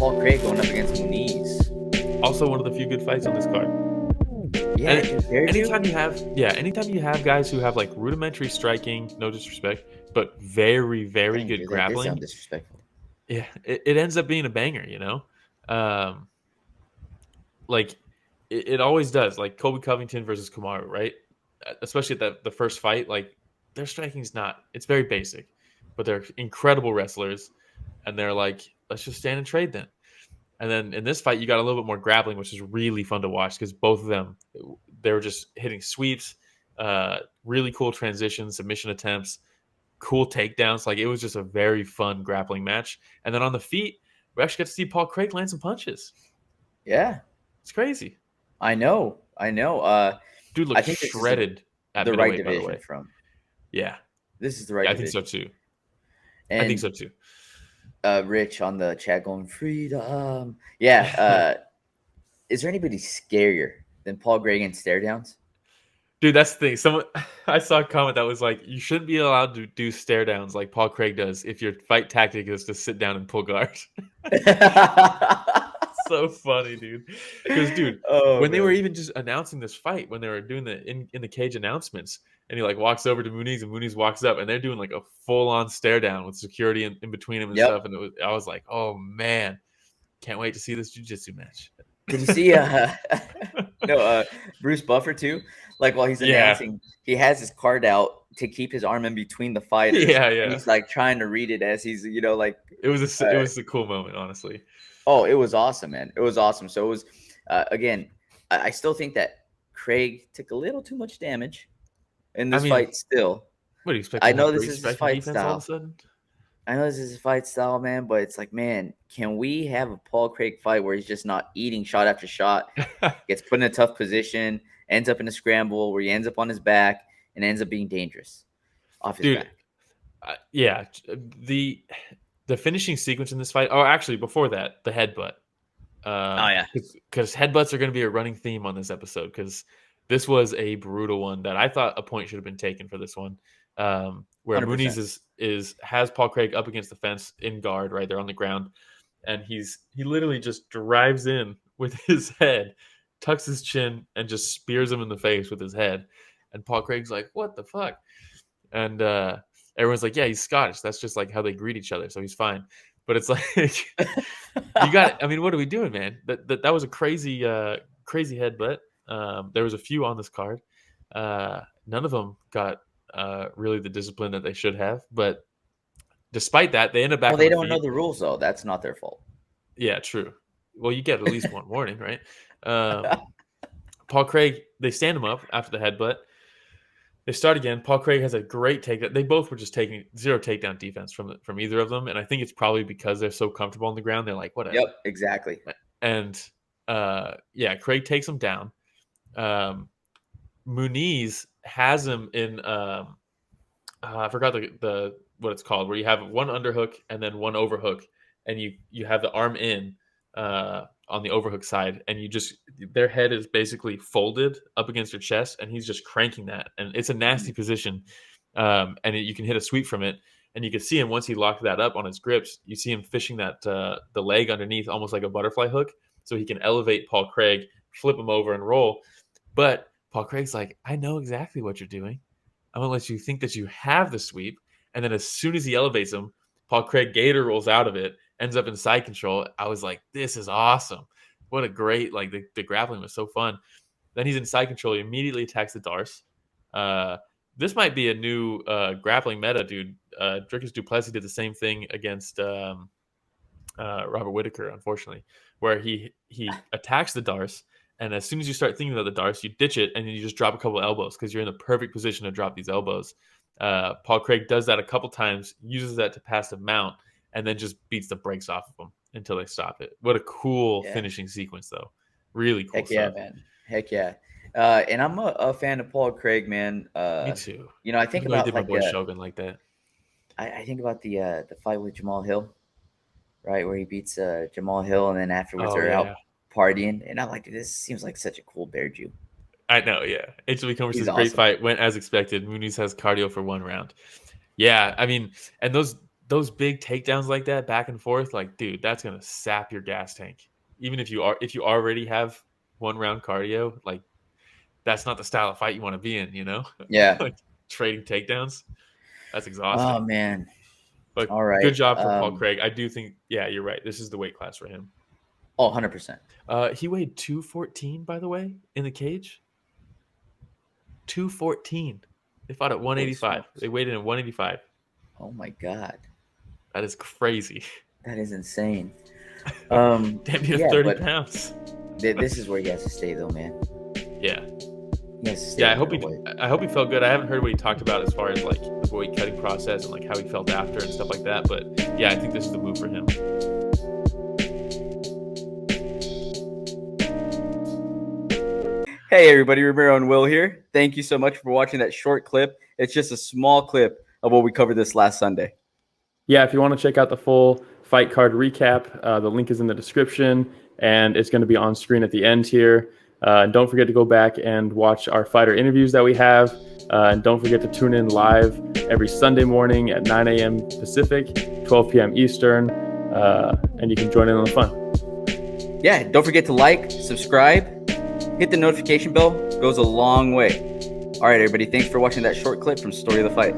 Paul Craig going up against Muniz. Also, one of the few good fights on this card. Yeah, And compared anytime you have guys who have like rudimentary striking, no disrespect, but very, very dang, good dude, that did sound grappling, disrespectful. yeah, it ends up being a banger, Um, like it always does. Like Colby Covington versus Kamaru, right? Especially at the first fight, like their striking's not. It's very basic, but they're incredible wrestlers, and they're like, let's just stand and trade then. And then in this fight, you got a little bit more grappling, which is really fun to watch because both of them, they were just hitting sweeps, really cool transitions, submission attempts, cool takedowns. Like it was just a very fun grappling match. And then on the feet, we actually got to see Paul Craig land some punches. Yeah, It's crazy. I know. I know. Dude I looked think this is the shredded at the right middleweight, by the division way. from. Yeah, This is the right I think so division. too. I think And so too. Rich on the chat going freedom. Yeah. Is there anybody scarier than Paul Craig and stare downs? Dude, that's the thing. Someone I saw a comment that was like, "You shouldn't be allowed to do stare downs like Paul Craig does if your fight tactic is to sit down and pull guard." So funny, dude. Because, dude, Oh when they were man. even just announcing this fight, when they were doing the in the cage announcements, and he like walks over to Muniz, and Muniz walks up, and they're doing like a full on stare down with security in between him and Yep. stuff. And I was like, oh man, can't wait to see this jiu-jitsu match. Did you see no Bruce Buffer too? Like while he's Yeah, announcing, he has his card out to keep his arm in between the fighters. yeah, And yeah. he's like trying to read it as he's, like It was a cool moment, honestly. oh, it was awesome, man. It was awesome. So it was again, I still think that Craig took a little too much damage in I this mean, fight still. what do you expect I him to know have this great is his striking fight defense all of a style. sudden? I know this is his fight style, man, but it's like, man, can we have a Paul Craig fight where he's just not eating shot after shot, gets put in a tough position, ends up in a scramble where he ends up on his back and ends up being dangerous off his Dude, back? yeah, the finishing sequence in this fight. Oh, actually, before that, the headbutt. Oh yeah, Because headbutts are going to be a running theme on this episode. Because this was a brutal one that I thought a point should have been taken for this one. Where 100%. Muniz has Paul Craig up against the fence in guard, right there on the ground, and he literally just drives in with his head, tucks his chin, and just spears him in the face with his head. And Paul Craig's like, "What the fuck?" And everyone's like, "Yeah, he's Scottish. That's just like how they greet each other, so he's fine." But it's like you got. I mean, what are we doing, man? That was a crazy crazy headbutt. There was a few on this card. None of them got really the discipline that they should have. But despite that, they end up back Well, on they their don't know feet. the rules though. That's not their fault. Yeah, true. Well, you get at least one warning, right? Paul Craig, they stand him up after the headbutt. They start again. Paul Craig has a great takedown. They both were just taking zero takedown defense from either of them, and I think it's probably because they're so comfortable on the ground. They're like, whatever. Yep, exactly. And yeah, Craig takes him down. Muniz has him in. I forgot the what it's called, where you have one underhook and then one overhook, and you have the arm in on the overhook side, and you just their head is basically folded up against your chest, and he's just cranking that, and it's a nasty position, and you can hit a sweep from it, and you can see him once he locked that up on his grips. You see him fishing that the leg underneath, almost like a butterfly hook, so he can elevate Paul Craig, flip him over, and roll. But Paul Craig's like, I know exactly what you're doing. I'm gonna let you think that you have the sweep, and then as soon as he elevates him, Paul Craig Gator rolls out of it, ends up in side control. I was like, this is awesome. What a great, like, the grappling was so fun. Then he's in side control. He immediately attacks the Darce. This might be a new grappling meta, dude. Dricus du Plessis did the same thing against Robert Whitaker, unfortunately, where he attacks the Darce, and as soon as you start thinking about the Darce, you ditch it, and then you just drop a couple elbows because you're in the perfect position to drop these elbows. Paul Craig does that a couple times, uses that to pass the mount, and then just beats the brakes off of them until they stop it. What a cool finishing sequence, though. Really cool Heck yeah, stuff. man. Heck yeah. And I'm a fan of Paul Craig, man. Me too. I think Even though he about did my boy Shogun like that. I think about the fight with Jamal Hill, right, where he beats Jamal Hill, and then afterwards Oh they're yeah, out partying, and I'm like, dude, this seems like such a cool bear Jew. I know. Yeah, HLV Converse He's is a great awesome. fight. Went as expected. Muniz has cardio for one round. Yeah, I mean, and those those big takedowns like that, back and forth, like, dude, that's gonna sap your gas tank. Even if you already have 1 round cardio, like that's not the style of fight you want to be in, Yeah. like trading takedowns. That's Oh exhausting. man. But All good right. job for Paul Craig. I do think, yeah, you're right. This is the weight class for him. Oh, 100%. He weighed 214, by the way, in the cage. 214. They fought at 185. They weighed in at 185. Oh my god. That is crazy. That is insane. Damn near Yeah, 30 but pounds. this is where he has to stay, though, man. Yeah. He has to stay. Yeah, I hope he felt good. I haven't heard what he talked about as far as like the weight cutting process and like how he felt after and stuff like that. But yeah, I think this is the move for him. Hey everybody, Romero and Will here. Thank you so much for watching that short clip. It's just a small clip of what we covered this last Sunday. Yeah, if you want to check out the full fight card recap, the link is in the description, and it's going to be on screen at the end here. Don't forget to go back and watch our fighter interviews that we have. And don't forget to tune in live every Sunday morning at 9 a.m. Pacific, 12 p.m. Eastern, and you can join in on the fun. Yeah, don't forget to like, subscribe, hit the notification bell. Goes a long way. All right, everybody, thanks for watching that short clip from Story of the Fight.